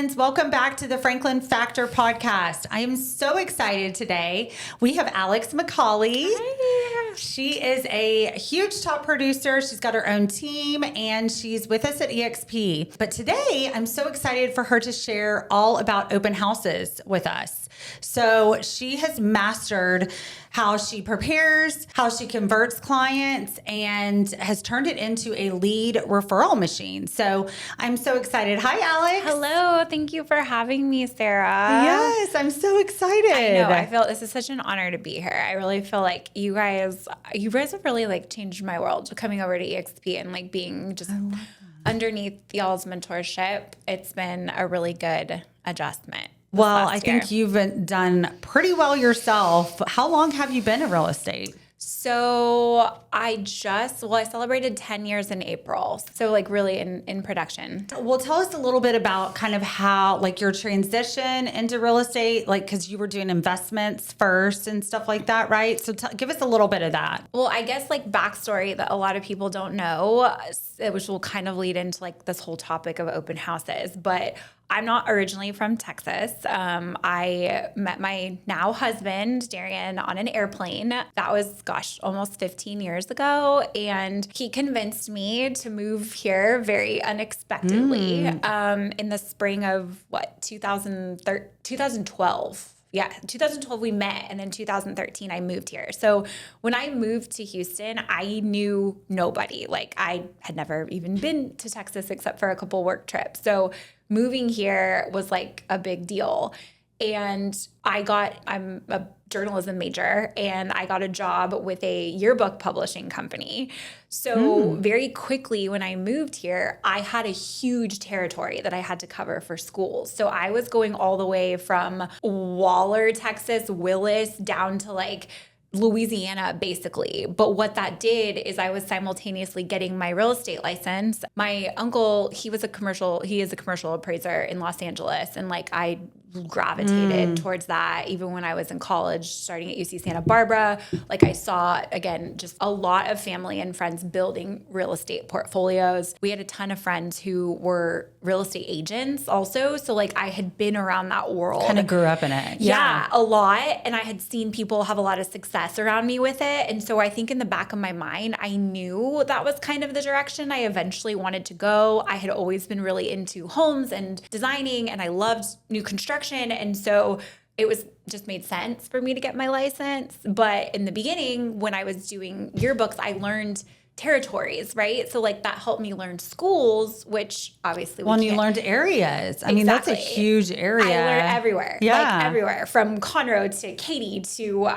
friends. Welcome back to the Franklin Factor podcast. I am so excited today. We have Alex McCauley. Hi. She is a huge top producer. She's got her own team and she's with us at EXP. But today I'm so excited for her to share all about open houses with us. So she has mastered how she prepares, how she converts clients, and has turned it into a lead referral machine. So I'm so excited. Hi, Alex. Hello. Thank you for having me, Sarah. Yes, I'm so excited. I know. I feel this is such an honor to be here. I really feel like you guys have really like changed my world coming over to EXP and like being just underneath y'all's mentorship. It's been a really good adjustment. Well, I think you've done pretty well yourself. How long have you been in real estate? So I celebrated 10 years in April. So like really in production. Well, tell us a little bit about kind of how like your transition into real estate, like, cause you were doing investments first and stuff like that, right? So give us a little bit of that. Well, I guess like backstory that a lot of people don't know, which will kind of lead into like this whole topic of open houses, but I'm not originally from Texas. I met my now husband, Darian, on an airplane. That was, almost 15 years ago. And he convinced me to move here very unexpectedly in the spring of 2012. Yeah, 2012 we met, and then 2013 I moved here. So when I moved to Houston, I knew nobody. Like I had never even been to Texas except for a couple work trips. So moving here was like a big deal. And I'm a journalism major, and I got a job with a yearbook publishing company. So very quickly when I moved here, I had a huge territory that I had to cover for schools. So I was going all the way from Waller, Texas, Willis, down to like Louisiana, basically. But what that did is I was simultaneously getting my real estate license. My uncle, he is a commercial appraiser in Los Angeles. And like I gravitated towards that even when I was in college, starting at UC Santa Barbara. Like I saw, again, just a lot of family and friends building real estate portfolios. We had a ton of friends who were real estate agents also. So like I had been around that world. Kind of grew up in it. Yeah, a lot. And I had seen people have a lot of success around me with it. And so I think in the back of my mind, I knew that was kind of the direction I eventually wanted to go. I had always been really into homes and designing, and I loved new construction. And so it was just made sense for me to get my license. But in the beginning, when I was doing yearbooks, I learned territories, right? So like that helped me learn schools, which obviously you learned areas. I mean, that's a huge area. I learned everywhere. Yeah. Like everywhere, from Conroe to Katy to,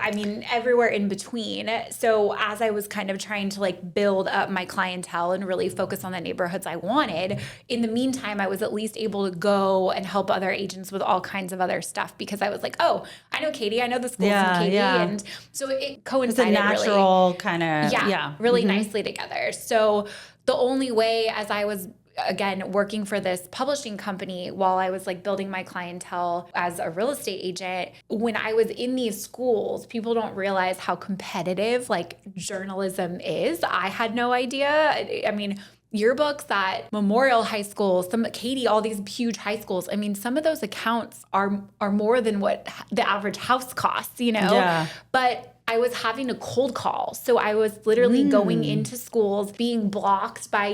everywhere in between. So as I was kind of trying to like build up my clientele and really focus on the neighborhoods I wanted, in the meantime, I was at least able to go and help other agents with all kinds of other stuff, because I was like, oh, I know Katy. I know the schools in Katy. Yeah. And so it coincided. It's a natural kind of, really nicely together. So the only way, as I was again working for this publishing company while I was like building my clientele as a real estate agent, when I was in these schools, people don't realize how competitive like journalism is. I had no idea. I mean, yearbooks at Memorial High School, some at Katy, all these huge high schools. I mean, some of those accounts are more than what the average house costs, Yeah. But I was having a cold call. So I was literally going into schools, being blocked by,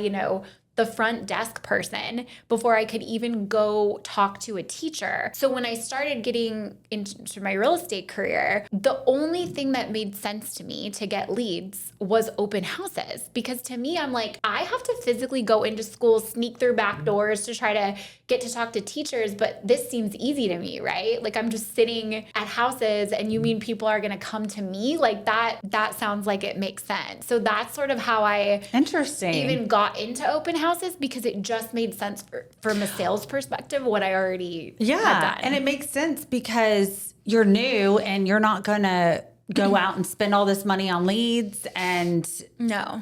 the front desk person before I could even go talk to a teacher. So when I started getting into my real estate career, the only thing that made sense to me to get leads was open houses. Because to me, I'm like, I have to physically go into schools, sneak through back doors to try to get to talk to teachers, but this seems easy to me, right? Like I'm just sitting at houses, and you mean people are going to come to me? Like that sounds like it makes sense. So that's sort of how I even got into open houses, because it just made sense from a sales perspective, what I already had done. And it makes sense because you're new and you're not going to go out and spend all this money on leads and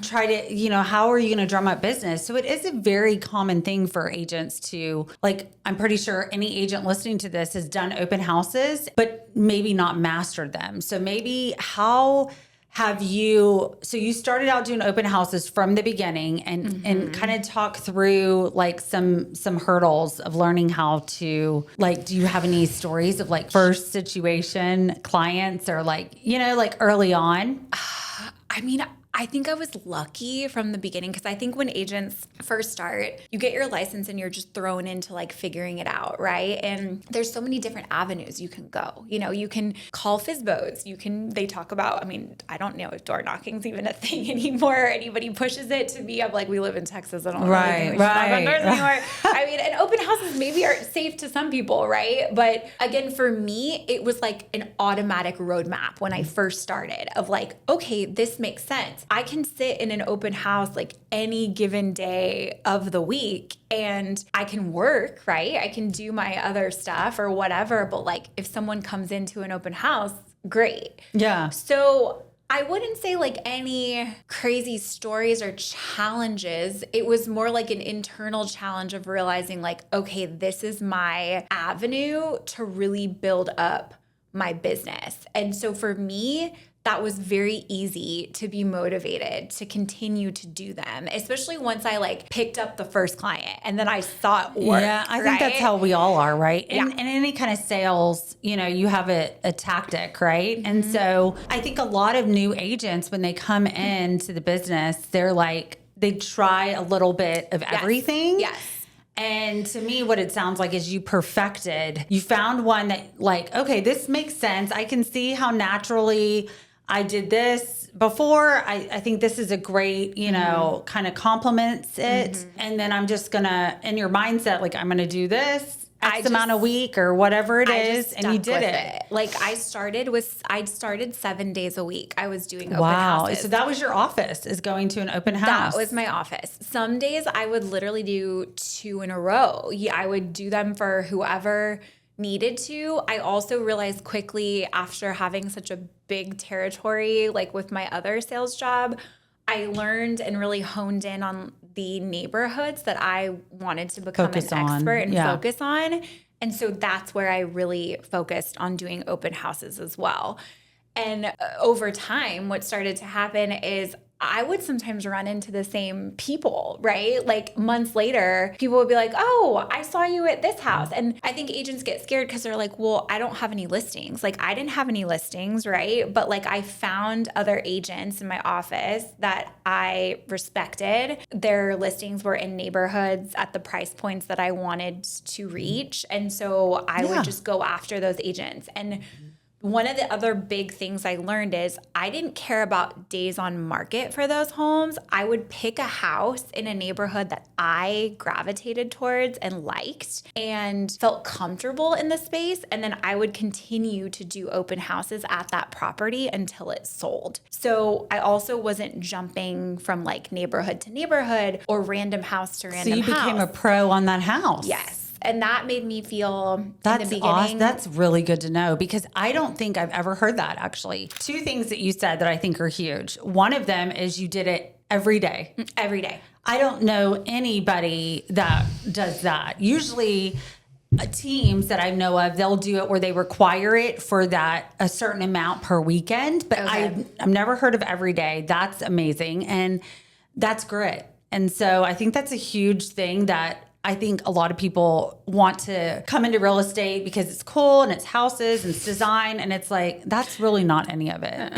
try to, how are you going to drum up business? So it is a very common thing for agents to, like, I'm pretty sure any agent listening to this has done open houses, but maybe not mastered them. So maybe how so you started out doing open houses from the beginning and kind of talk through like some hurdles of learning how to, like, do you have any stories of like first situation clients or like, like early on? I mean, I think I was lucky from the beginning because I think when agents first start, you get your license and you're just thrown into like figuring it out, right? And there's so many different avenues you can go. You can call FSBOs. They talk about, I don't know if door knocking's even a thing anymore. Anybody pushes it to me. I'm like, we live in Texas. I don't really think we should knock on doors anymore. And open houses maybe are safe to some people, right? But again, for me, it was like an automatic roadmap when I first started of like, okay, this makes sense. I can sit in an open house like any given day of the week and I can work, right? I can do my other stuff or whatever. But like if someone comes into an open house, great. Yeah. So I wouldn't say like any crazy stories or challenges. It was more like an internal challenge of realizing like, okay, this is my avenue to really build up my business. And so for me, that was very easy to be motivated to continue to do them, especially once I like picked up the first client and then I saw it work. Yeah, I think that's how we all are, right? Yeah. In any kind of sales, you have a tactic, right? And so I think a lot of new agents, when they come into the business, they're like, they try a little bit of everything. Yes. And to me, what it sounds like is you found one that like, okay, this makes sense. I can see how naturally I did this before. I think this is a great, kind of complements it. And then I'm just gonna, in your mindset, like I'm gonna do this X amount a week or whatever it is. And you did it. Like I started 7 days a week. I was doing open houses. So that was your office, is going to an open house. That was my office. Some days I would literally do 2 in a row. Yeah, I would do them for whoever needed to. I also realized quickly after having such a big territory, like with my other sales job, I learned and really honed in on the neighborhoods that I wanted to become an expert and focus on. And so that's where I really focused on doing open houses as well. And over time, what started to happen is I would sometimes run into the same people, right? Like months later, people would be like, oh, I saw you at this house. And I think agents get scared because they're like, well, I don't have any listings. Like I didn't have any listings, right? But like I found other agents in my office that I respected. Their listings were in neighborhoods at the price points that I wanted to reach. And so I would just go after those agents. And one of the other big things I learned is I didn't care about days on market for those homes. I would pick a house in a neighborhood that I gravitated towards and liked and felt comfortable in the space. And then I would continue to do open houses at that property until it sold. So I also wasn't jumping from like neighborhood to neighborhood or random house to random house. So you became a pro on that house. Yes. And that made me feel in That's the beginning. Awesome. That's really good to know because I don't think I've ever heard that actually. 2 things that you said that I think are huge. One of them is you did it every day. Every day. I don't know anybody that does that. Usually teams that I know of, they'll do it where they require it for that a certain amount per weekend. But I've never heard of every day. That's amazing. And that's grit. And so I think that's a huge thing that I think a lot of people want to come into real estate because it's cool and it's houses and it's design. And it's like, that's really not any of it.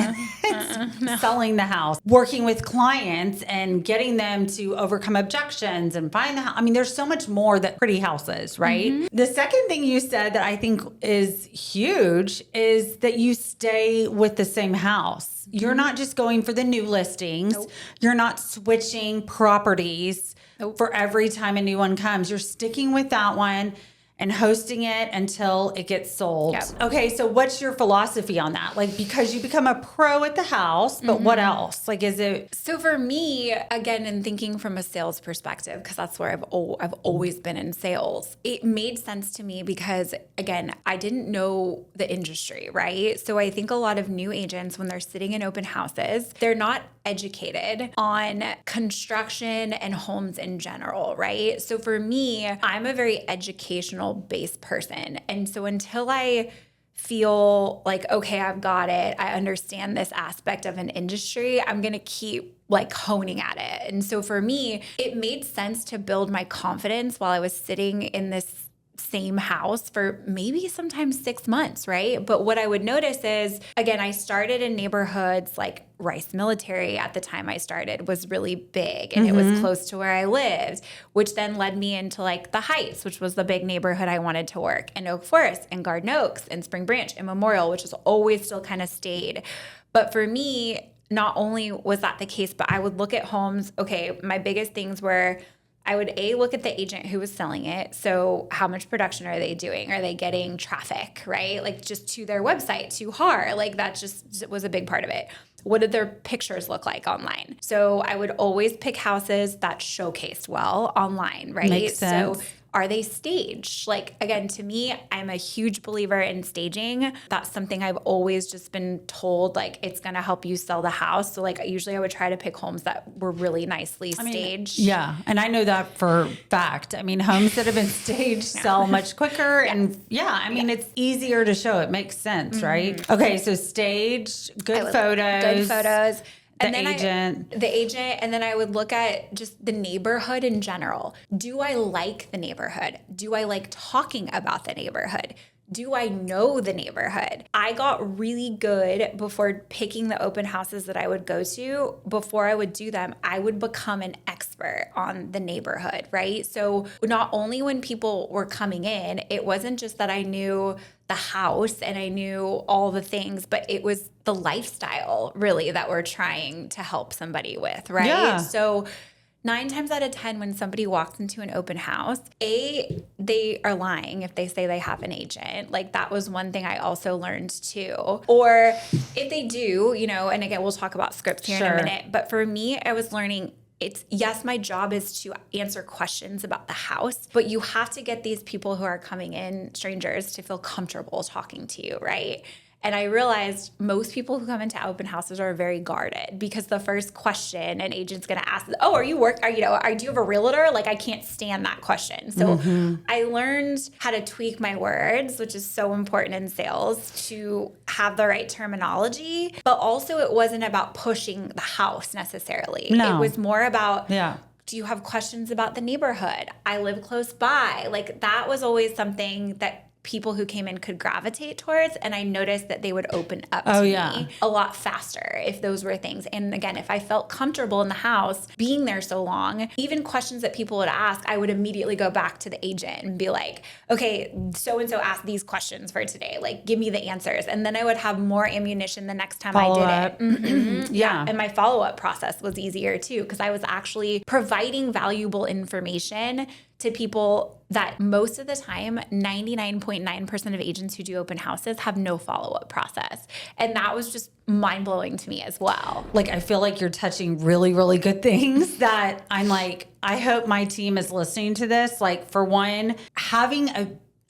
It's selling the house, working with clients and getting them to overcome objections and find the house. I mean, there's so much more that pretty houses, right? Mm-hmm. The second thing you said that I think is huge is that you stay with the same house. You're not just going for the new listings. Nope. You're not switching properties. Nope. For every time a new one comes. You're sticking with that one and hosting it until it gets sold. Yep. Okay, so what's your philosophy on that? Like, because you become a pro at the house, but what else? Like, is it? So for me, again, in thinking from a sales perspective, because that's where I've always been in sales, it made sense to me because, again, I didn't know the industry, right? So I think a lot of new agents, when they're sitting in open houses, they're not educated on construction and homes in general, right? So for me, I'm a very educational based person. And so until I feel like, okay, I've got it. I understand this aspect of an industry. I'm going to keep like honing at it. And so for me, it made sense to build my confidence while I was sitting in this same house for maybe sometimes 6 months, right? But what I would notice is, again, I started in neighborhoods like Rice Military at the time I started was really big and it was close to where I lived, which then led me into like the Heights, which was the big neighborhood I wanted to work, and Oak Forest and Garden Oaks and Spring Branch and Memorial, which has always still kind of stayed. But for me, not only was that the case, but I would look at homes. Okay, my biggest things were I would look at the agent who was selling it. So how much production are they doing? Are they getting traffic, right? Like just to their website, to HAR, like that just was a big part of it. What did their pictures look like online? So I would always pick houses that showcased well online, right? Makes sense. So are they staged? Like, again, to me, I'm a huge believer in staging. That's something I've always just been told, like, it's going to help you sell the house. So, like, usually I would try to pick homes that were really nicely staged. Yeah. And I know that for fact. I mean, homes that have been staged sell much quicker. And it's easier to show. It makes sense, right? Okay. So staged, good photos. The agent, and then I would look at just the neighborhood in general. Do I like the neighborhood? Do I like talking about the neighborhood? Do I know the neighborhood? I got really good before picking the open houses that I would go to. Before I would do them, I would become an expert on the neighborhood, right? So not only when people were coming in, it wasn't just that I knew the house and I knew all the things, but it was the lifestyle really that we're trying to help somebody with, right? Yeah. So 9 times out of 10, when somebody walks into an open house, they are lying if they say they have an agent. Like that was one thing I also learned too. Or if they do, and again, we'll talk about scripts here in a minute. But for me, I was learning yes, my job is to answer questions about the house, but you have to get these people who are coming in, strangers, to feel comfortable talking to you, right? And I realized most people who come into open houses are very guarded because the first question an agent's going to ask is, "Oh, do you have a realtor?" Like I can't stand that question. So I learned how to tweak my words, which is so important in sales, to have the right terminology. But also it wasn't about pushing the house necessarily. No. It was more about do you have questions about the neighborhood? I live close by. Like that was always something that people who came in could gravitate towards, and I noticed that they would open up to me a lot faster if those were things. And again, if I felt comfortable in the house being there so long, even questions that people would ask, I would immediately go back to the agent and be like, okay, so-and-so asked these questions for today, like give me the answers. And then I would have more ammunition the next time I did it. Yeah. And my follow-up process was easier too, because I was actually providing valuable information to people that most of the time, 99.9% of agents who do open houses have no follow-up process. And that was just mind-blowing to me as well. Like, I feel like you're touching really, really good things that I'm like, I hope my team is listening to this. Like, for one, having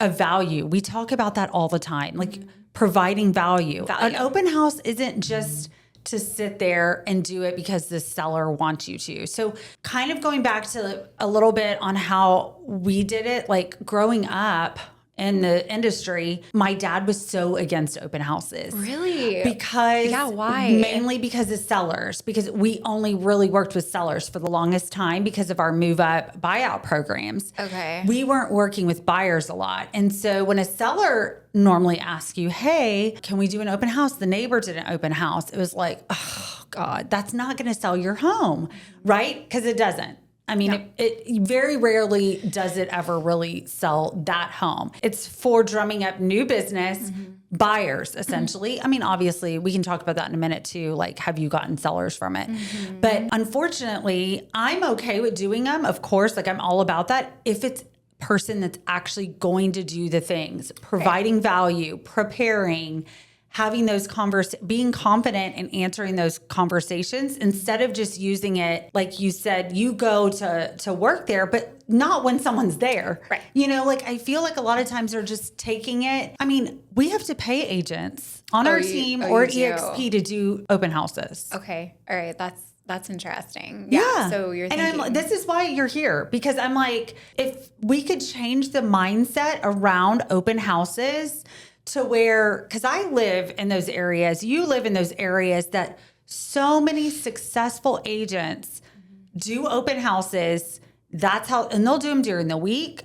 a value. We talk about that all the time, like providing value. An open house isn't just to sit there and do it because the seller wants you to. So kind of going back to a little bit on how we did it, like growing up in the industry, my dad was so against open houses. Really? Because why? Mainly because of sellers, because we only really worked with sellers for the longest time because of our move up buyout programs. Okay. We weren't working with buyers a lot. And so when a seller normally asks you, hey, can we do an open house? The neighbor did an open house. It was like, oh God, that's not going to sell your home, right? Because it doesn't. I mean, it very rarely does it ever really sell that home. It's for drumming up new business buyers, essentially. I mean, obviously, we can talk about that in a minute too. Like, have you gotten sellers from it? But unfortunately, I'm okay with doing them. Of course, like I'm all about that. If it's person that's actually going to do the things, providing value, preparing, having those being confident in answering those conversations instead of just using it, like you said, you go to work there, but not when someone's there. Right. Like I feel like a lot of times they're just taking it. I mean, we have to pay agents on our team or at EXP to do open houses. Okay. All right. That's interesting. Yeah. So you're thinking. And this is why you're here, because I'm like, if we could change the mindset around open houses to where, because I live in those areas, you live in those areas that so many successful agents do open houses. That's how, and they'll do them during the week,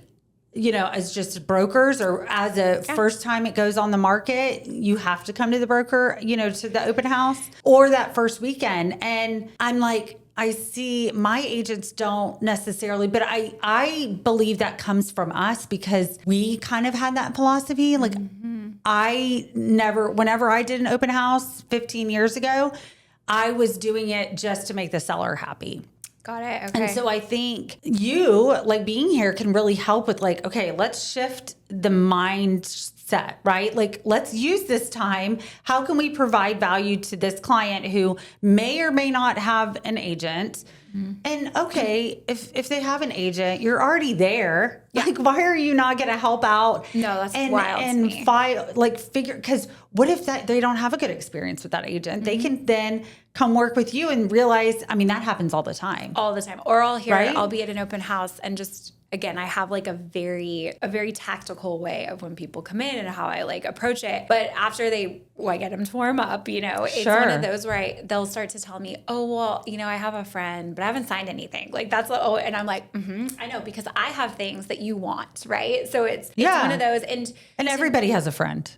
as just brokers or as a first time it goes on the market, you have to come to the broker, to the open house or that first weekend. And I'm like, I see my agents don't necessarily, but I believe that comes from us because we kind of had that philosophy. Like whenever I did an open house 15 years ago, I was doing it just to make the seller happy. Got it. Okay. And so I think you, like being here, can really help with like, okay, let's shift the mindset, right? Like, let's use this time. How can we provide value to this client who may or may not have an agent? And okay, if they have an agent, you're already there. Yeah. Like, why are you not going to help out? No, that's wild to me. Figure, because what if they don't have a good experience with that agent? They can then come work with you and realize, I mean, that happens all the time. All the time. Or Right? I'll be at an open house and just, again, I have like a very tactical way of when people come in and how I like approach it. But after I get them to warm up, it's one of those where they'll start to tell me, oh, well, I have a friend, but I haven't signed anything. Like and I'm like, I know, because I have things that you want, right? So it's one of those. And everybody has a friend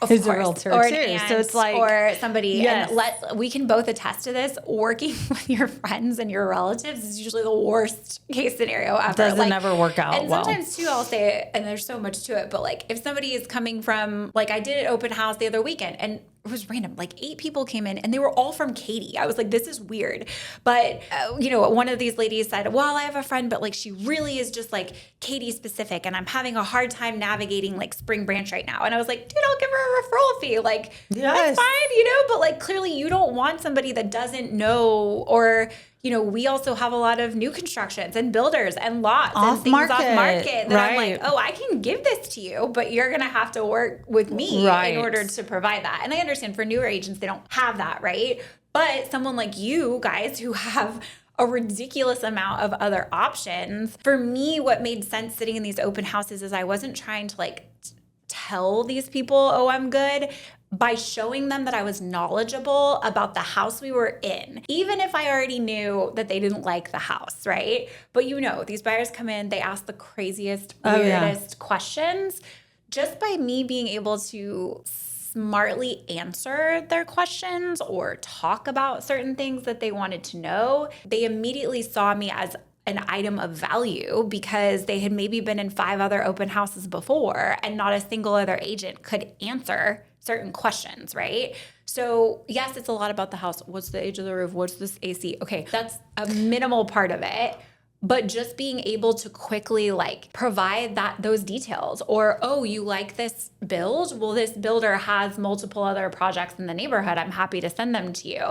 who's a realtor or too. Aunt, so it's like, or somebody, yes. and we can both attest to this. Working with your friends and your relatives is usually the worst case scenario ever. Doesn't ever work out and well. Sometimes too, I'll say it, and there's so much to it, but like if somebody is coming from, like I did an open house the other weekend and it was random. Like 8 people came in and they were all from Katy. I was like, this is weird. But, one of these ladies said, well, I have a friend, but like she really is just like Katy specific. And I'm having a hard time navigating like Spring Branch right now. And I was like, dude, I'll give her a referral fee. Like, yes. That's fine, but like clearly you don't want somebody that doesn't know, or, we also have a lot of new constructions and builders and lots and things off market that I'm like, oh, I can give this to you, but you're going to have to work with me in order to provide that. And I understand for newer agents, they don't have that, right? But someone like you guys who have a ridiculous amount of other options, for me, what made sense sitting in these open houses is I wasn't trying to like tell these people, oh, I'm good, by showing them that I was knowledgeable about the house we were in, even if I already knew that they didn't like the house, right? But these buyers come in, they ask the craziest, weirdest questions. Just by me being able to smartly answer their questions or talk about certain things that they wanted to know, they immediately saw me as an item of value because they had maybe been in 5 other open houses before and not a single other agent could answer certain questions, right? So yes, it's a lot about the house. What's the age of the roof? What's this AC? Okay, that's a minimal part of it. But just being able to quickly like provide those details, or, oh, you like this build? Well, this builder has multiple other projects in the neighborhood. I'm happy to send them to you.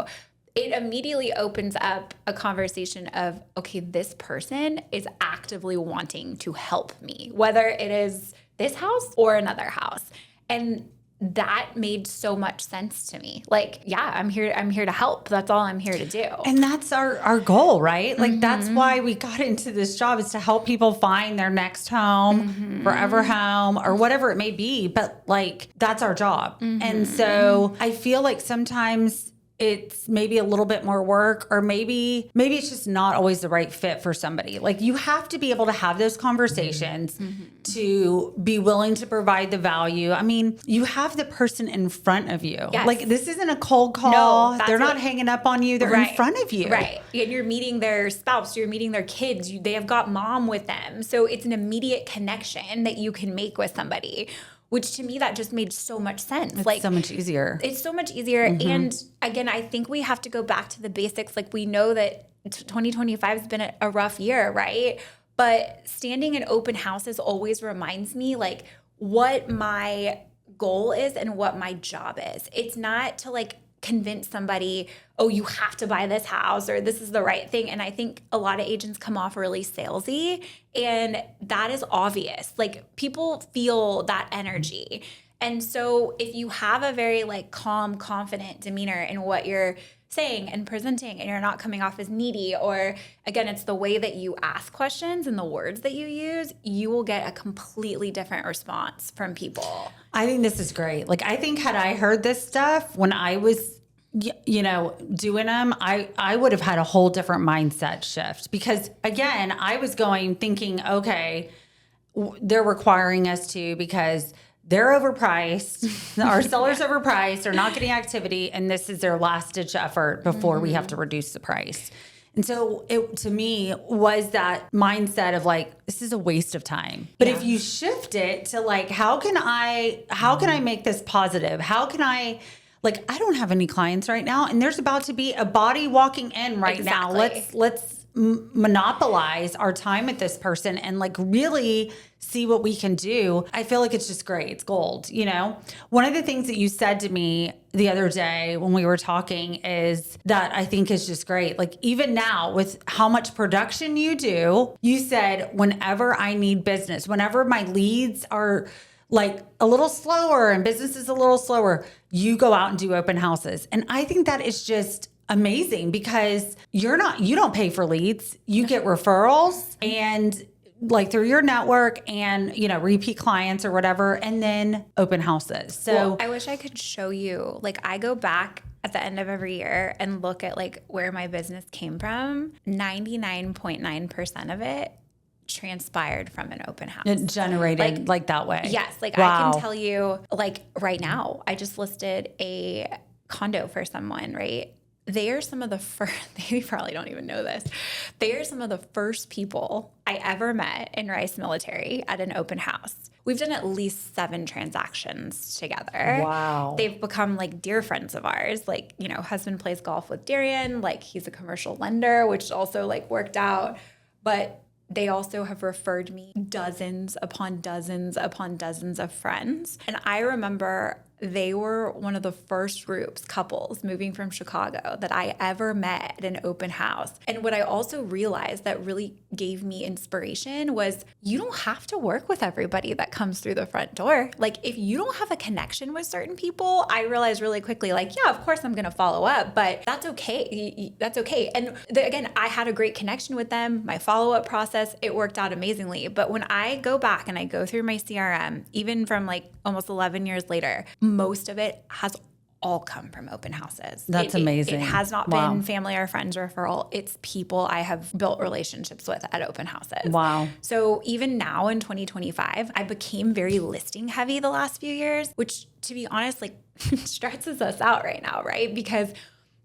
It immediately opens up a conversation of, okay, this person is actively wanting to help me, whether it is this house or another house. And that made so much sense to me. Like, yeah, I'm here to help. That's all I'm here to do. And that's our goal, right? Like, that's why we got into this job, is to help people find their next home, forever home, or whatever it may be. But like, that's our job. And so I feel like sometimes it's maybe a little bit more work, or maybe it's just not always the right fit for somebody. Like, you have to be able to have those conversations to be willing to provide the value. I mean, you have the person in front of you. Yes. Like, this isn't a cold call. No, they're not hanging up on you. They're in front of you. Right. And you're meeting their spouse, you're meeting their kids. They have got mom with them. So it's an immediate connection that you can make with somebody, which to me, that just made so much sense. It's so much easier. It's so much easier. And again, I think we have to go back to the basics. Like, we know that 2025 has been a rough year, right? But standing in open houses always reminds me like what my goal is and what my job is. It's not to like convince somebody, oh, you have to buy this house or this is the right thing. And I think a lot of agents come off really salesy, and that is obvious. Like, people feel that energy. And so if you have a very like calm, confident demeanor in what you're saying and presenting, and you're not coming off as needy, or again, it's the way that you ask questions and the words that you use, you will get a completely different response from people. I think this is great. Like, I think had I heard this stuff when I was, doing them, I would have had a whole different mindset shift, because again, I was thinking, okay, they're requiring us to, because they're overpriced. Our sellers overpriced. They're not getting activity. And this is their last ditch effort before we have to reduce the price. And so it, to me, was that mindset of like, this is a waste of time. But if you shift it to like, how can I make this positive? How can I, like, I don't have any clients right now, and there's about to be a body walking in right now. Let's monopolize our time with this person and like really see what we can do. I feel like it's just great. It's gold. One of the things that you said to me the other day when we were talking is that I think is just great. Like, even now with how much production you do, you said, whenever I need business, whenever my leads are like a little slower and business is a little slower, you go out and do open houses. And I think that is just amazing, because you don't pay for leads. You get referrals and like through your network and, repeat clients or whatever, and then open houses. So I wish I could show you, like, I go back at the end of every year and look at like where my business came from. 99.9% of it transpired from an open house. It generated like that way. Yes. Like, wow. I can tell you, like, right now, I just listed a condo for someone, right? They are some of the first, they probably don't even know this. They are some of the first people I ever met in Rice Military at an open house. We've done at least 7 transactions together. Wow. They've become like dear friends of ours. Like, husband plays golf with Darian. Like, he's a commercial lender, which also like worked out. But they also have referred me dozens upon dozens upon dozens of friends. And I remember they were one of the first couples moving from Chicago that I ever met at an open house. And what I also realized that really gave me inspiration was, you don't have to work with everybody that comes through the front door. Like, if you don't have a connection with certain people, I realized really quickly, like, yeah, of course I'm going to follow up, but that's okay. That's okay. And again, I had a great connection with them. My follow-up process, it worked out amazingly. But when I go back and I go through my CRM, even from like almost 11 years later, most of it has all come from open houses. That's amazing. It has not been family or friends referral. It's people I have built relationships with at open houses. Wow. So even now in 2025, I became very listing heavy the last few years, which, to be honest, like stresses us out right now, right? Because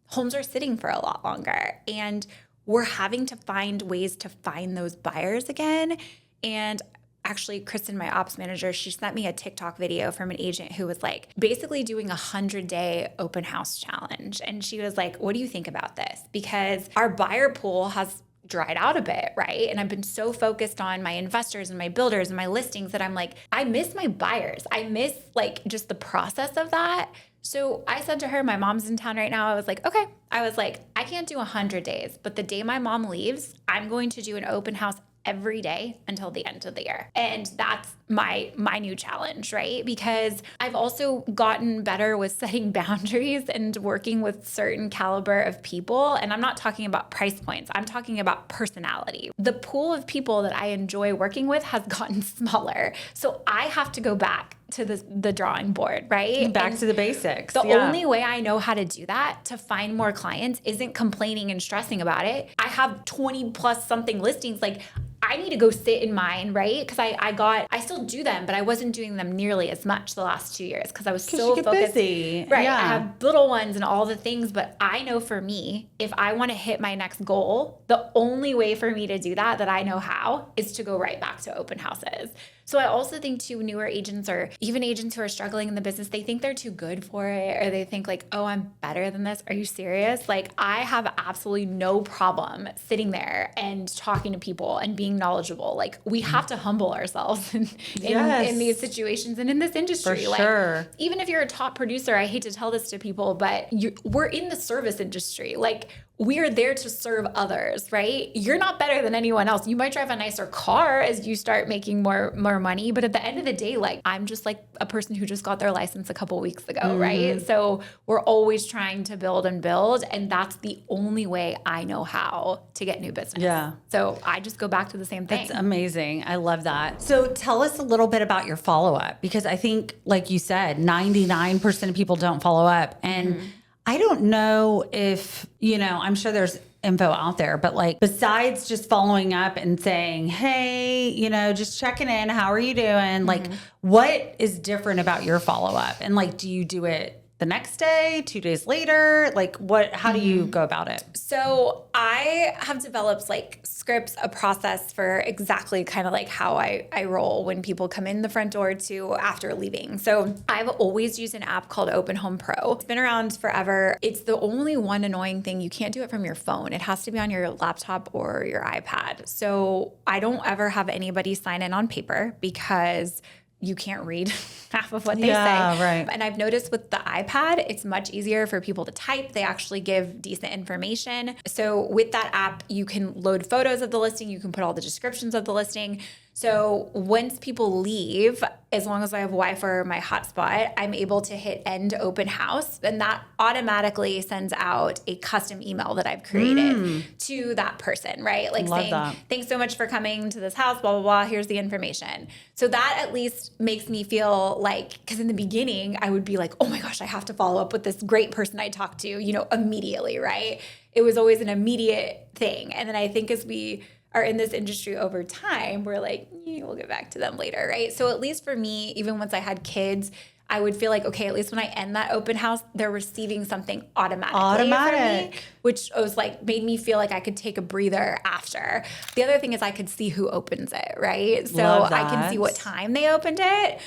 homes are sitting for a lot longer, and we're having to find ways to find those buyers again. And actually, Kristen, my ops manager, she sent me a TikTok video from an agent who was like basically doing a 100-day open house challenge. And she was like, what do you think about this? Because our buyer pool has dried out a bit, right? And I've been so focused on my investors and my builders and my listings that I'm like, I miss my buyers. I miss like just the process of that. So I said to her, my mom's in town right now. I was like, okay. I was like, I can't do 100 days, but the day my mom leaves, I'm going to do an open house every day until the end of the year. And that's my new challenge, right? Because I've also gotten better with setting boundaries and working with certain caliber of people. And I'm not talking about price points. I'm talking about personality. The pool of people that I enjoy working with has gotten smaller. So I have to go back to the drawing board, right? Back to the basics. The only way I know how to do that, to find more clients, isn't complaining and stressing about it. I have 20 plus something listings. Like, I need to go sit in mine, right? Because I still do them, but I wasn't doing them nearly as much the last 2 years because I was so focused. Busy. Right. Yeah. I have little ones and all the things, but I know for me, if I want to hit my next goal, the only way for me to do that I know how, is to go right back to open houses. So I also think too, newer agents or even agents who are struggling in the business, they think they're too good for it, or they think like, oh, I'm better than this. Are you serious? Like, I have absolutely no problem sitting there and talking to people and being knowledgeable. Like, we have to humble ourselves in these situations and in this industry. For sure. Like, even if you're a top producer, I hate to tell this to people, but we're in the service industry. Like, we are there to serve others, right? You're not better than anyone else. You might drive a nicer car as you start making more money, but at the end of the day, like I'm just like a person who just got their license a couple weeks ago, right? So we're always trying to build and build, and that's the only way I know how to get new business. Yeah. So I just go back to the same thing. That's amazing. I love that. So tell us a little bit about your follow-up, because I think, like you said, 99% of people don't follow up. And I don't know if, I'm sure there's info out there, but like besides just following up and saying, hey, just checking in, how are you doing? Like what is different about your follow-up? And like, do you do it the next day, 2 days later? Like how do you go about it? So I have developed like scripts, a process for exactly kind of like how I roll when people come in the front door to after leaving. So I've always used an app called Open Home Pro. It's been around forever. It's the only one annoying thing. You can't do it from your phone. It has to be on your laptop or your iPad. So I don't ever have anybody sign in on paper because you can't read half of what they say. Right. And I've noticed with the iPad, it's much easier for people to type. They actually give decent information. So with that app, you can load photos of the listing. You can put all the descriptions of the listing. So once people leave, as long as I have Wi-Fi or my hotspot, I'm able to hit end open house, and that automatically sends out a custom email that I've created to that person, right? Like Love saying, that. thanks so much for coming to this house, blah, blah, blah. Here's the information. So that at least makes me feel like, because in the beginning, I would be like, oh my gosh, I have to follow up with this great person I talked to, immediately, right? It was always an immediate thing. And then I think as we are in this industry over time, we're like, we'll get back to them later, right? So at least for me, even once I had kids, I would feel like, okay, at least when I end that open house, they're receiving something automatically from me, which was like, made me feel like I could take a breather after. The other thing is I could see who opens it, right? So I can see what time they opened it.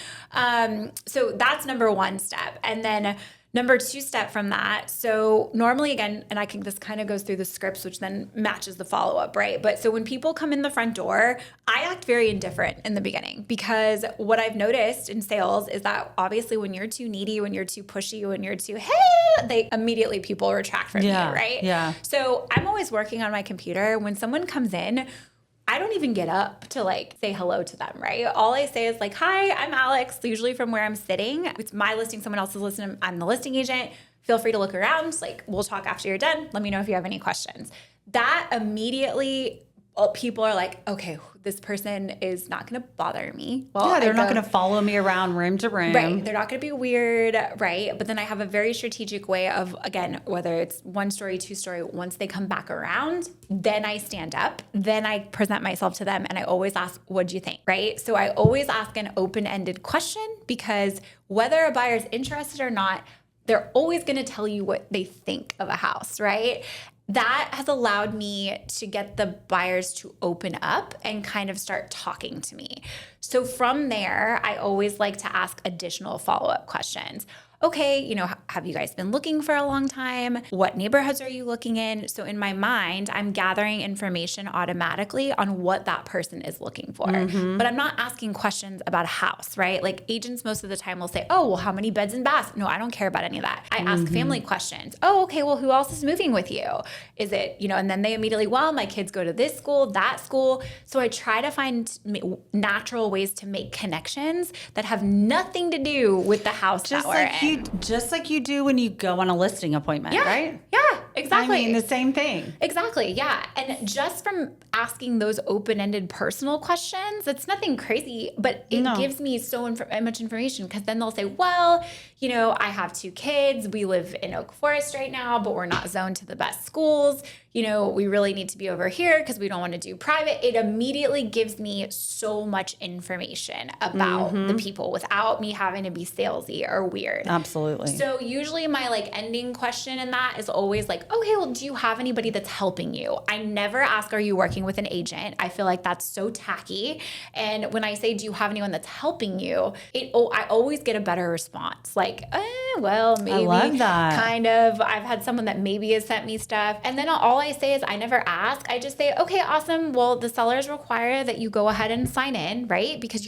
So that's number one step. And then number two step from that. So normally again, and this kind of goes through the scripts, which then matches the follow-up, right? But so when people come in the front door, I act very indifferent in the beginning, because what I've noticed in sales is that obviously when you're too needy, when you're too pushy, when you're too, hey, people retract from you, right? Yeah. So I'm always working on my computer. When someone comes in, I don't even get up to like say hello to them, right? All I say is like, hi, I'm Alex, usually from where I'm sitting. It's my listing, someone else's listing. I'm the listing agent. Feel free to look around. Like, we'll talk after you're done. Let me know if you have any questions. That immediately, people are like, okay, this person is not going to bother me. Well, they're not going to follow me around room to room. Right. They're not going to be weird. Right. But then I have a very strategic way of, again, whether it's 1 story, 2 story, once they come back around, then I stand up, then I present myself to them. And I always ask, what'd you think? Right. So I always ask an open-ended question, because whether a buyer's interested or not, they're always going to tell you what they think of a house. Right. That has allowed me to get the buyers to open up and kind of start talking to me. So from there, I always like to ask additional follow-up questions. Okay, have you guys been looking for a long time? What neighborhoods are you looking in? So in my mind, I'm gathering information automatically on what that person is looking for. But I'm not asking questions about a house, right? Like agents most of the time will say, oh, well, how many beds and baths? No, I don't care about any of that. I ask family questions. Oh, okay, well, who else is moving with you? Is it, and then they immediately, well, my kids go to this school, that school. So I try to find natural ways to make connections that have nothing to do with the house that we're in. Just like you do when you go on a listing appointment, right? Yeah, exactly. I mean, the same thing. Exactly, yeah. And just from asking those open-ended personal questions, it's nothing crazy, but it gives me so much information, because then they'll say, well, I have 2 kids. We live in Oak Forest right now, but we're not zoned to the best schools. We really need to be over here because we don't want to do private. It immediately gives me so much information about the people without me having to be salesy or weird. Absolutely. So usually my ending question in that is always like, okay, well, do you have anybody that's helping you? I never ask, are you working with an agent? I feel like that's so tacky. And when I say, do you have anyone that's helping you? I always get a better response. Like, well, maybe. I love that. Kind of. I've had someone that maybe has sent me stuff. And then all I say is I never ask. I just say, okay, awesome. Well, the sellers require that you go ahead and sign in, right? Because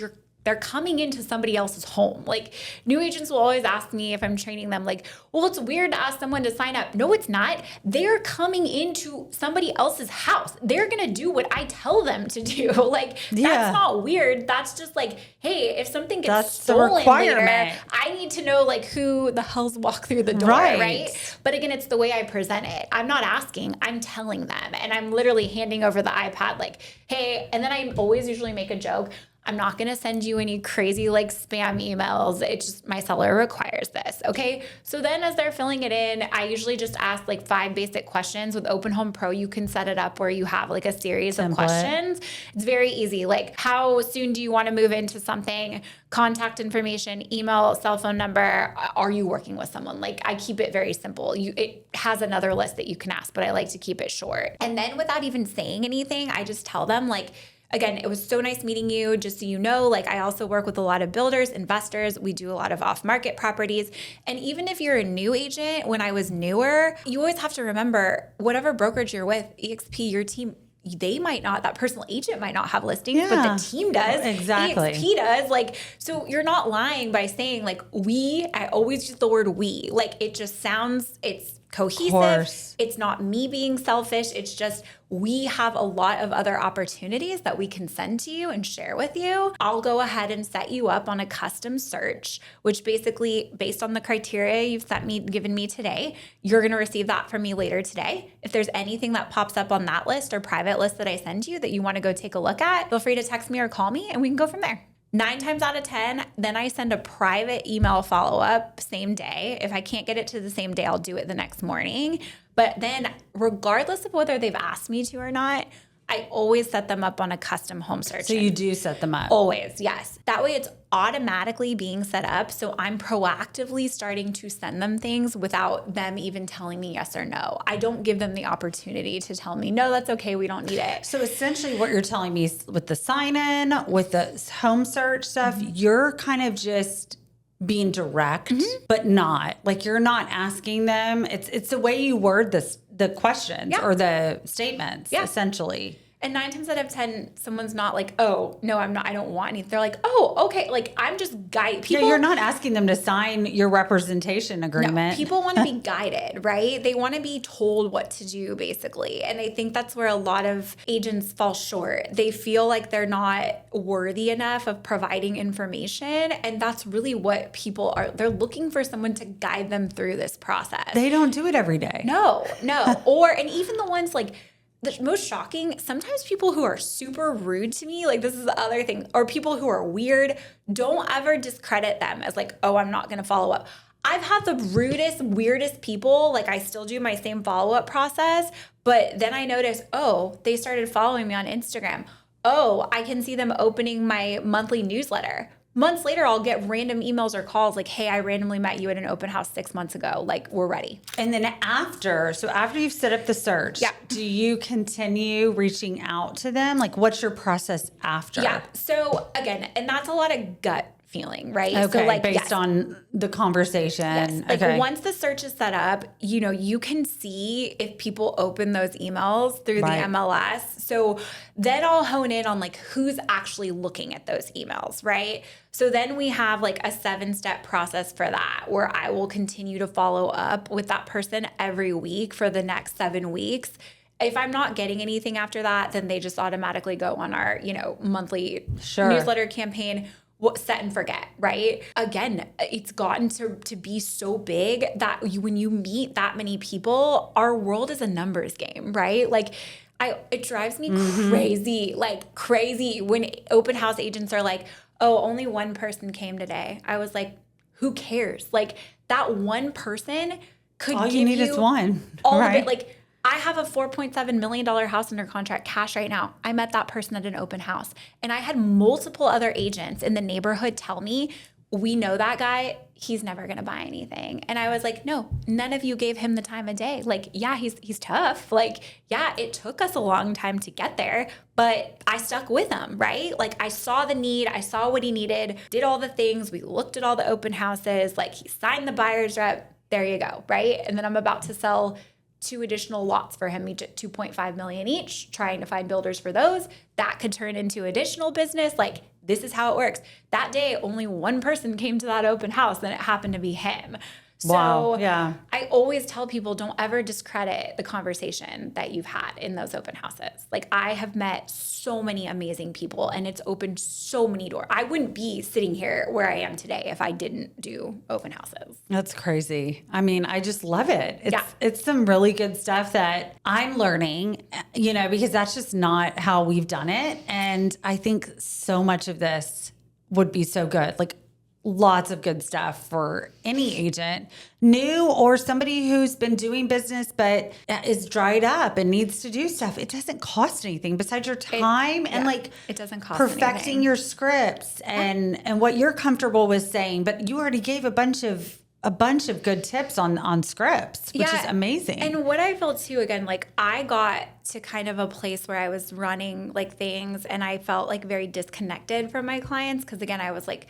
they're coming into somebody else's home. Like new agents will always ask me if I'm training them, like, well, it's weird to ask someone to sign up. No, it's not. They're coming into somebody else's house. They're going to do what I tell them to do. Like, that's not weird. That's just like, hey, if something gets stolen later, I need to know like who the hell's walked through the door, right? But again, it's the way I present it. I'm not asking, I'm telling them. And I'm literally handing over the iPad like, hey, and then I always usually make a joke. I'm not going to send you any crazy like spam emails. It's just my seller requires this. Okay. So then as they're filling it in, I usually just ask like 5 basic questions. With Open Home Pro, you can set it up where you have like a series of questions. It's very easy. Like, how soon do you want to move into something? Contact information, email, cell phone number. Are you working with someone? Like, I keep it very simple. It has another list that you can ask, but I like to keep it short. And then without even saying anything, I just tell them like, again, it was so nice meeting you. Just so you know, like I also work with a lot of builders, investors. We do a lot of off-market properties. And even if you're a new agent, when I was newer, you always have to remember whatever brokerage you're with, EXP, your team, they might not, that personal agent might not have listings, but the team does. Exactly. EXP does. Like, so you're not lying by saying like I always use the word we. Like it just sounds, it's cohesive. It's not me being selfish. It's just we have a lot of other opportunities that we can send to you and share with you. I'll go ahead and set you up on a custom search, which basically based on the criteria you've given me today, you're going to receive that from me later today. If there's anything that pops up on that list or private list that I send you that you want to go take a look at, feel free to text me or call me and we can go from there. 9 times out of 10, then I send a private email follow-up same day. If I can't get it to the same day, I'll do it the next morning. But then regardless of whether they've asked me to or not, I always set them up on a custom home search. So you do set them up? Always, yes. That way it's automatically being set up. So I'm proactively starting to send them things without them even telling me yes or no. I don't give them the opportunity to tell me, no, that's okay, we don't need it. So essentially what you're telling me is with the sign-in, with the home search stuff, you're kind of just being direct, but not. Like you're not asking them. It's the way you word the questions or the statements, essentially. And 9 times out of 10, someone's not like, oh, no, I'm not, I don't want anything. They're like, oh, okay. Like, I'm just guiding people. Yeah, you're not asking them to sign your representation agreement. No, people want to be guided, right? They want to be told what to do, basically. And I think that's where a lot of agents fall short. They feel like they're not worthy enough of providing information. And that's really what people are. They're looking for someone to guide them through this process. They don't do it every day. No. And even the ones like, the most shocking, sometimes people who are super rude to me, like this is the other thing, or people who are weird, don't ever discredit them as like, oh, I'm not going to follow up. I've had the rudest, weirdest people, like I still do my same follow-up process, but then I notice, oh, they started following me on Instagram. Oh, I can see them opening my monthly newsletter. Months later, I'll get random emails or calls like, hey, I randomly met you at an open house 6 months ago. Like, we're ready. And then after you've set up the search, do you continue reaching out to them? Like, what's your process after? Yeah. So again, and that's a lot of gut feeling, right? Okay, so like based on the conversation. Yes. Like once the search is set up, you can see if people open those emails through the MLS. So then I'll hone in on like who's actually looking at those emails, right? So then we have like a 7-step process for that where I will continue to follow up with that person every week for the next 7 weeks. If I'm not getting anything after that, then they just automatically go on our, monthly newsletter campaign. Set and forget, right? Again, it's gotten to be so big that when you meet that many people, our world is a numbers game, right? Like it drives me crazy when open house agents are like, oh, only one person came today. I was like, who cares? Like that one person could all give you need is one. All of it. Like I have a $4.7 million house under contract cash right now. I met that person at an open house. And I had multiple other agents in the neighborhood tell me, we know that guy, he's never going to buy anything. And I was like, no, none of you gave him the time of day. Like, yeah, he's tough. Like, yeah, it took us a long time to get there, but I stuck with him, right? Like I saw the need, I saw what he needed, did all the things. We looked at all the open houses, like he signed the buyer's rep. There you go, right? And then I'm about to sell 2 additional lots for him, each at $2.5 million each, trying to find builders for those. That could turn into additional business. Like this is how it works. That day, only one person came to that open house, and it happened to be him. So Wow. Yeah. I always tell people, don't ever discredit the conversation that you've had in those open houses. Like, I have met so many amazing people, and it's opened so many doors. I wouldn't be sitting here where I am today if I didn't do open houses. That's crazy. I mean, I just love it. Yeah. It's some really good stuff that I'm learning, because that's just not how we've done it. And I think so much of this would be so good. Like, lots of good stuff for any agent, new or somebody who's been doing business but is dried up and needs to do stuff. It doesn't cost anything besides your time it doesn't cost perfecting anything. your scripts and what you're comfortable with saying. But you already gave a bunch of good tips on scripts, which is amazing. And what I felt too, again, like I got to kind of a place where I was running like things, and I felt like very disconnected from my clients, because again, I was like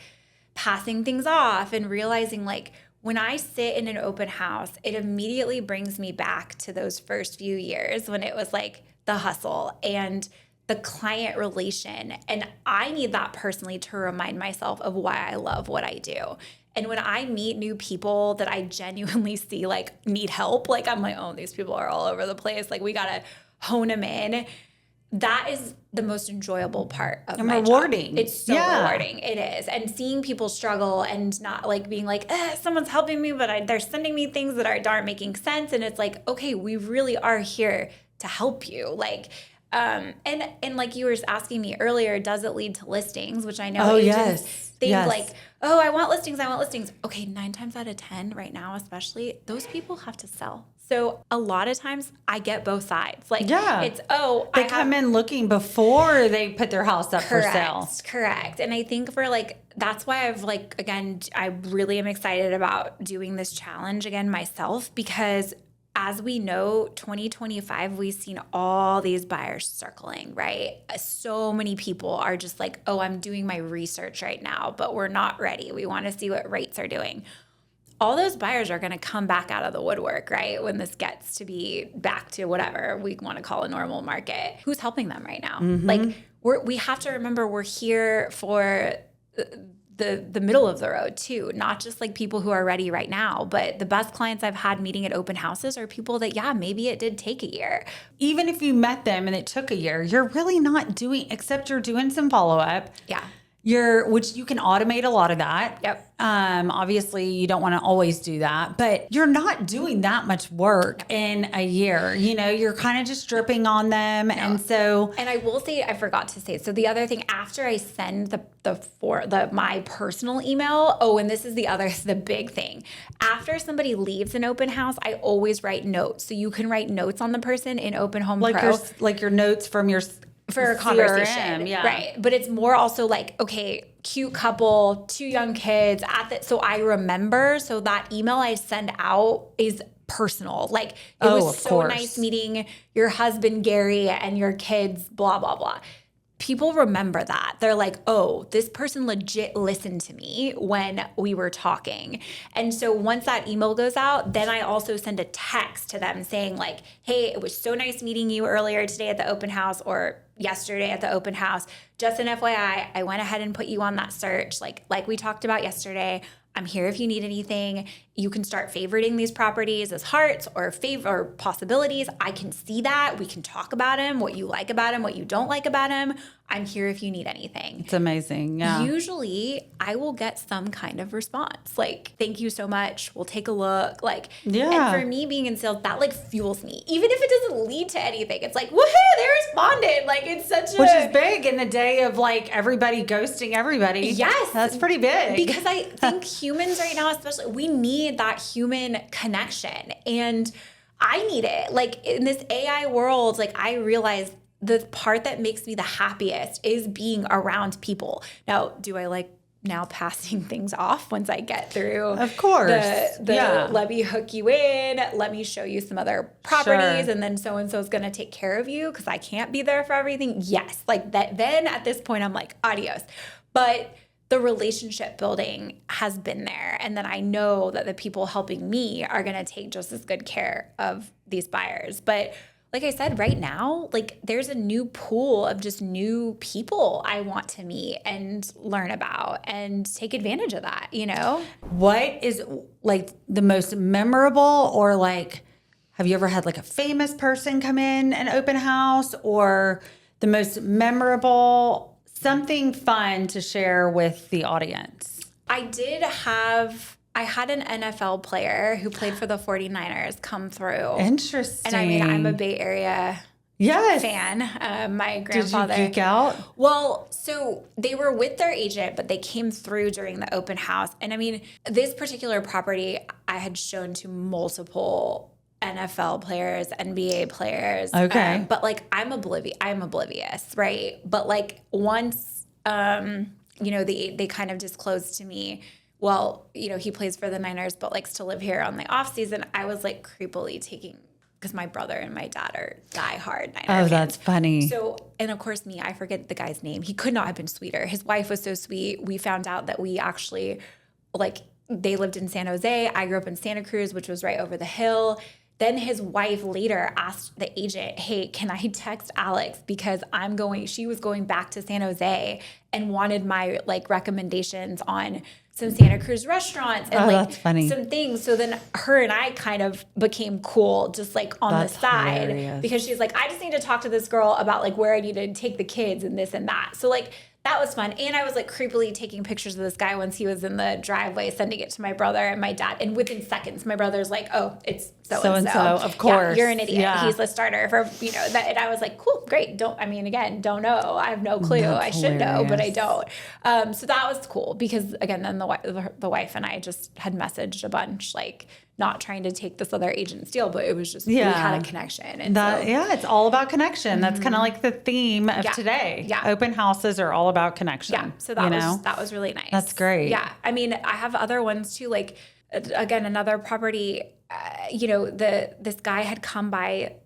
passing things off and realizing like when I sit in an open house, it immediately brings me back to those first few years when it was like the hustle and the client relation. And I need that personally to remind myself of why I love what I do. And when I meet new people that I genuinely see like need help, like I'm like, oh, these people are all over the place. Like we got to hone them in. That is the most enjoyable part of my rewarding. job. It's so rewarding. It is. And seeing people struggle and not like being like, someone's helping me, but they're sending me things that aren't making sense. And it's like, okay, we really are here to help you. Like, and like you were asking me earlier, does it lead to listings? Which I know agents think like, oh, I want listings. Okay, 9 times out of 10 right now, especially, those people have to sell. So a lot of times I get both sides. Like it's, they come in looking before they put their house up for sale. Correct. And I think for like, that's why I've like, again, I really am excited about doing this challenge again myself, because as we know, 2025, we've seen all these buyers circling, right? So many people are just like, oh, I'm doing my research right now, but we're not ready. We want to see what rates are doing. All those buyers are going to come back out of the woodwork, right? When this gets to be back to whatever we want to call a normal market. Who's helping them right now? Mm-hmm. Like we have to remember we're here for the middle of the road too, not just like people who are ready right now, but the best clients I've had meeting at open houses are people that, maybe it did take a year. Even if you met them and it took a year, you're really not doing, except you're doing some follow-up. Yeah. Which you can automate a lot of that. Yep. Obviously you don't want to always do that, but you're not doing that much work in a year. You're kind of just dripping on them. No. And I will say, I forgot to say, so the other thing, after I send my personal email, and this is the big thing. After somebody leaves an open house, I always write notes. So you can write notes on the person in Open Home Pro. Like your notes from your for a conversation, CRM, right? But it's more also like, okay, cute couple, 2 young kids so I remember. So that email I send out is personal. Like it was so nice meeting your husband Gary and your kids, blah blah blah. People remember that. They're like, oh, this person legit listened to me when we were talking. And so once that email goes out, then I also send a text to them saying like, hey, it was so nice meeting you earlier today at the open house or yesterday at the open house. Just an FYI, I went ahead and put you on that search. Like we talked about yesterday, I'm here if you need anything. You can start favoriting these properties as hearts or possibilities. I can see that. We can talk about them, what you like about them, what you don't like about them. I'm here if you need anything. It's amazing. Yeah. Usually I will get some kind of response. Like, thank you so much. We'll take a look. Like, yeah. And for me being in sales, that like fuels me. Even if it doesn't lead to anything, it's like, woohoo, they responded. Like it's Which is big in the day of like everybody ghosting everybody. Yes. That's pretty big. Because I think humans right now, especially, we need that human connection. And I need it. Like in this AI world, like I realize the part that makes me the happiest is being around people. Now, do I like now passing things off once I get through? Of course. Let me hook you in. Let me show you some other properties. Sure. And then so-and-so is going to take care of you because I can't be there for everything. Yes. Like that. Then at this point, I'm like, adios. But the relationship building has been there. And then I know that the people helping me are going to take just as good care of these buyers. But like I said, right now, like there's a new pool of just new people I want to meet and learn about and take advantage of that, you know? What is like the most memorable, or like, have you ever had like a famous person come in an open house, or the most memorable, something fun to share with the audience? I had an NFL player who played for the 49ers come through. Interesting. And I mean, I'm a Bay Area fan. My grandfather. Did you geek out? Well, so they were with their agent, but they came through during the open house. And I mean, this particular property I had shown to multiple NFL players, NBA players. Okay. But like I'm oblivious, right? But like once they kind of disclosed to me, well, he plays for the Niners but likes to live here on the off season. I was like creepily taking, because my brother and my dad are diehard Niner fans. That's funny. So, and of course I forget the guy's name. He could not have been sweeter. His wife was so sweet. We found out that we actually, like, they lived in San Jose. I grew up in Santa Cruz, which was right over the hill. Then his wife later asked the agent, hey, can I text Alex? Because she was going back to San Jose and wanted my like recommendations on some Santa Cruz restaurants and that's funny. some things. So then her and I kind of became cool just like on the side hilarious. Because she's like, I just need to talk to this girl about like where I need to take the kids and this and that. So like that was fun. And I was like creepily taking pictures of this guy once he was in the driveway, sending it to my brother and my dad. And within seconds, my brother's like, oh, it's so-and-so. Of course. Yeah, you're an idiot. Yeah. He's the starter for, that. And I was like, cool, great. Don't know. I have no clue. That's I should know, but I hilarious. don't. So that was cool because again, then the wife and I just had messaged a bunch, like not trying to take this other agent's deal, but it was just, we had a connection. And it's all about connection. That's kind of like the theme of today. Yeah. Open houses are all about connection. Yeah. So that was really nice. That's great. Yeah. I mean, I have other ones too. Like again, another property, this guy had come by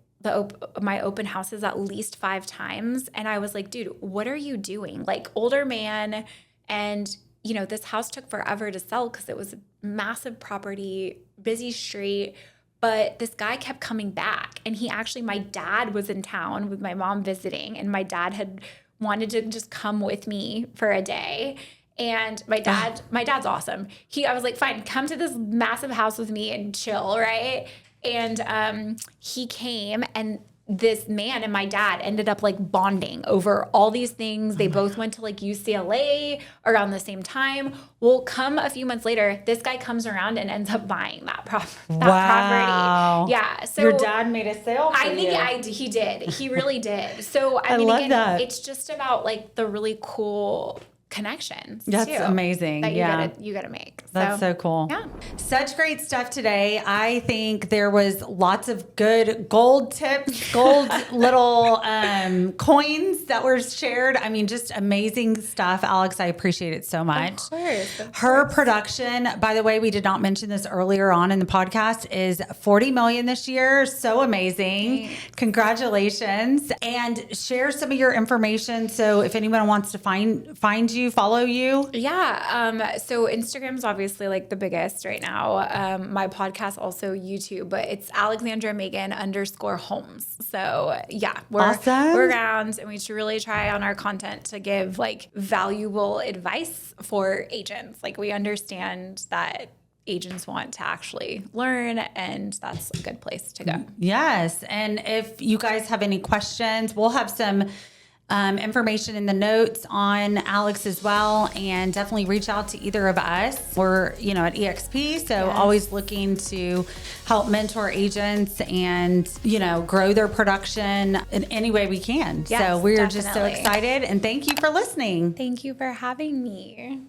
my open houses at least 5 times. And I was like, dude, what are you doing? Like older man. And this house took forever to sell because it was a massive property, busy street. But this guy kept coming back. And my dad was in town with my mom visiting. And my dad had wanted to just come with me for a day. And my dad's awesome. I was like, fine, come to this massive house with me and chill, right? And he came, and this man and my dad ended up like bonding over all these things. They both went to like UCLA around the same time. Well, come a few months later, this guy comes around and ends up buying that property. Yeah. So your dad made a sale for he did. He really did. So I mean, love again, that. it's just about like the really cool connections. That's too, amazing. That you gotta make. That's so cool. Yeah. Such great stuff today. I think there was lots of good gold tips, gold little coins that were shared. I mean, just amazing stuff. Alex, I appreciate it so much. Of course. Her production, by the way, we did not mention this earlier on in the podcast, is $40 million this year. So amazing. Thanks. Congratulations. And share some of your information. So if anyone wants to find you, follow you. Yeah. So Instagram's obviously like the biggest right now. My podcast, also YouTube, but it's AlexandraMegan_Homes. So yeah, we're around, and we should really try on our content to give like valuable advice for agents. Like we understand that agents want to actually learn, and that's a good place to go. Yes. And if you guys have any questions, we'll have some information in the notes on Alex as well, and definitely reach out to either of us. We're, at EXP, so always looking to help mentor agents and, grow their production in any way we can. Yes, so we're just so excited, and thank you for listening. Thank you for having me.